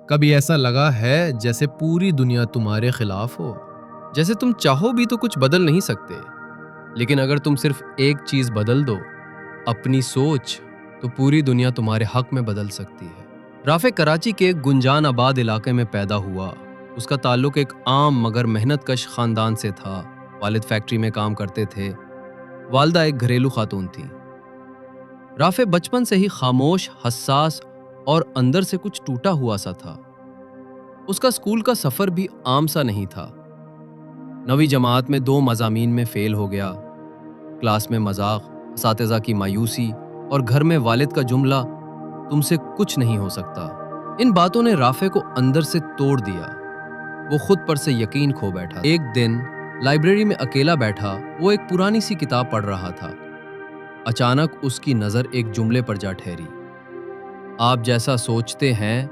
کبھی ایسا لگا ہے جیسے پوری دنیا تمہارے خلاف ہو؟ جیسے تم چاہو بھی تو کچھ بدل نہیں سکتے، لیکن اگر تم صرف ایک چیز بدل دو، اپنی سوچ، تو پوری دنیا تمہارے حق میں بدل سکتی ہے۔ رافع کراچی کے ایک گنجان آباد علاقے میں پیدا ہوا۔ اس کا تعلق ایک عام مگر محنت کش خاندان سے تھا۔ والد فیکٹری میں کام کرتے تھے، والدہ ایک گھریلو خاتون تھی۔ رافع بچپن سے ہی خاموش، حساس اور اندر سے کچھ ٹوٹا ہوا سا تھا۔ اس کا اسکول کا سفر بھی عام سا نہیں تھا۔ 9ویں جماعت میں 2 مضامین میں فیل ہو گیا۔ کلاس میں مذاق، اساتذہ کی مایوسی اور گھر میں والد کا جملہ، تم سے کچھ نہیں ہو سکتا۔ ان باتوں نے رافع کو اندر سے توڑ دیا۔ وہ خود پر سے یقین کھو بیٹھا۔ ایک دن لائبریری میں اکیلا بیٹھا، وہ ایک پرانی سی کتاب پڑھ رہا تھا۔ اچانک اس کی نظر ایک جملے پر جا ٹھہری۔ آپ جیسا سوچتے ہیں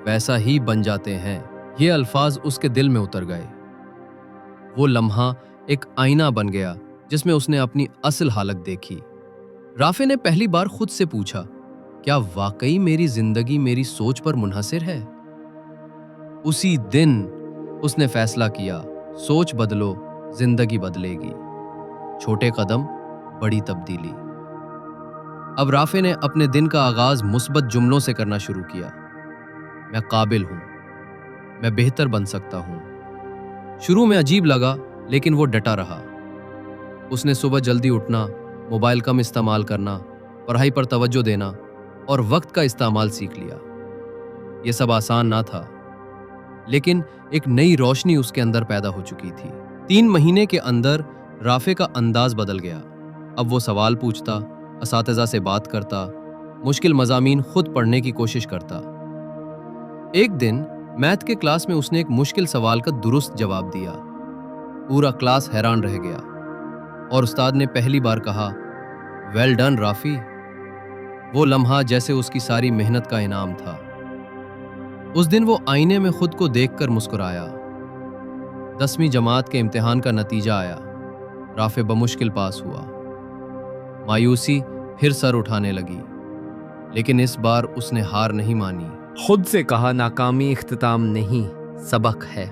ویسا ہی بن جاتے ہیں۔ یہ الفاظ اس کے دل میں اتر گئے۔ وہ لمحہ ایک آئینہ بن گیا جس میں اس نے اپنی اصل حالت دیکھی۔ رافع نے پہلی بار خود سے پوچھا، کیا واقعی میری زندگی میری سوچ پر منحصر ہے؟ اسی دن اس نے فیصلہ کیا، سوچ بدلو، زندگی بدلے گی۔ چھوٹے قدم، بڑی تبدیلی۔ اب رافع نے اپنے دن کا آغاز مثبت جملوں سے کرنا شروع کیا۔ میں قابل ہوں، میں بہتر بن سکتا ہوں۔ شروع میں عجیب لگا، لیکن وہ ڈٹا رہا۔ اس نے صبح جلدی اٹھنا، موبائل کم استعمال کرنا، پڑھائی پر توجہ دینا اور وقت کا استعمال سیکھ لیا۔ یہ سب آسان نہ تھا، لیکن ایک نئی روشنی اس کے اندر پیدا ہو چکی تھی۔ 3 مہینے کے اندر رافع کا انداز بدل گیا۔ اب وہ سوال پوچھتا، اساتذہ سے بات کرتا، مشکل مضامین خود پڑھنے کی کوشش کرتا۔ ایک دن میتھ کے کلاس میں اس نے ایک مشکل سوال کا درست جواب دیا۔ پورا کلاس حیران رہ گیا اور استاد نے پہلی بار کہا، ویل ڈن رافی۔ وہ لمحہ جیسے اس کی ساری محنت کا انعام تھا۔ اس دن وہ آئینے میں خود کو دیکھ کر مسکرایا۔ 10ویں جماعت کے امتحان کا نتیجہ آیا۔ رافع بمشکل پاس ہوا۔ مایوسی پھر سر اٹھانے لگی، لیکن اس بار اس نے ہار نہیں مانی۔ خود سے کہا، ناکامی اختتام نہیں، سبق ہے۔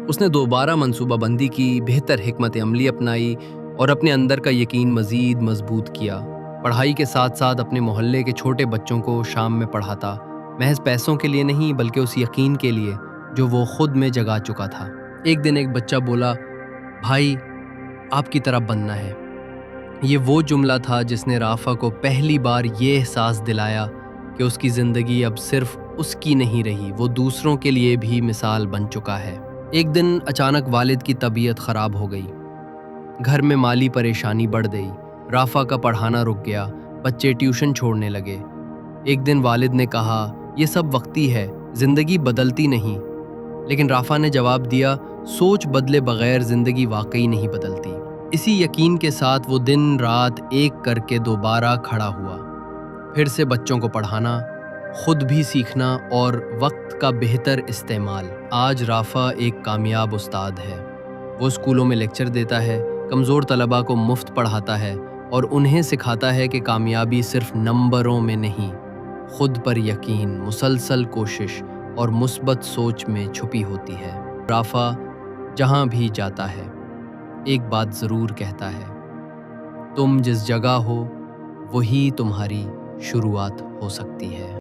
اس نے دوبارہ منصوبہ بندی کی، بہتر حکمت عملی اپنائی اور اپنے اندر کا یقین مزید مضبوط کیا۔ پڑھائی کے ساتھ ساتھ اپنے محلے کے چھوٹے بچوں کو شام میں پڑھاتا، محض پیسوں کے لیے نہیں بلکہ اس یقین کے لیے جو وہ خود میں جگا چکا تھا۔ ایک دن ایک بچہ بولا، بھائی آپ کی طرح بننا ہے۔ یہ وہ جملہ تھا جس نے رافع کو پہلی بار یہ احساس دلایا کہ اس کی زندگی اب صرف اس کی نہیں رہی، وہ دوسروں کے لیے بھی مثال بن چکا ہے۔ ایک دن اچانک والد کی طبیعت خراب ہو گئی۔ گھر میں مالی پریشانی بڑھ گئی۔ رافع کا پڑھانا رک گیا، بچے ٹیوشن چھوڑنے لگے۔ ایک دن والد نے کہا، یہ سب وقتی ہے، زندگی بدلتی نہیں۔ لیکن رافع نے جواب دیا، سوچ بدلے بغیر زندگی واقعی نہیں بدلتی۔ اسی یقین کے ساتھ وہ دن رات ایک کر کے دوبارہ کھڑا ہوا۔ پھر سے بچوں کو پڑھانا، خود بھی سیکھنا اور وقت کا بہتر استعمال۔ آج رافع ایک کامیاب استاد ہے۔ وہ اسکولوں میں لیکچر دیتا ہے، کمزور طلباء کو مفت پڑھاتا ہے اور انہیں سکھاتا ہے کہ کامیابی صرف نمبروں میں نہیں، خود پر یقین، مسلسل کوشش اور مثبت سوچ میں چھپی ہوتی ہے۔ رافع جہاں بھی جاتا ہے ایک بات ضرور کہتا ہے، تم جس جگہ ہو وہی تمہاری شروعات ہو سکتی ہے۔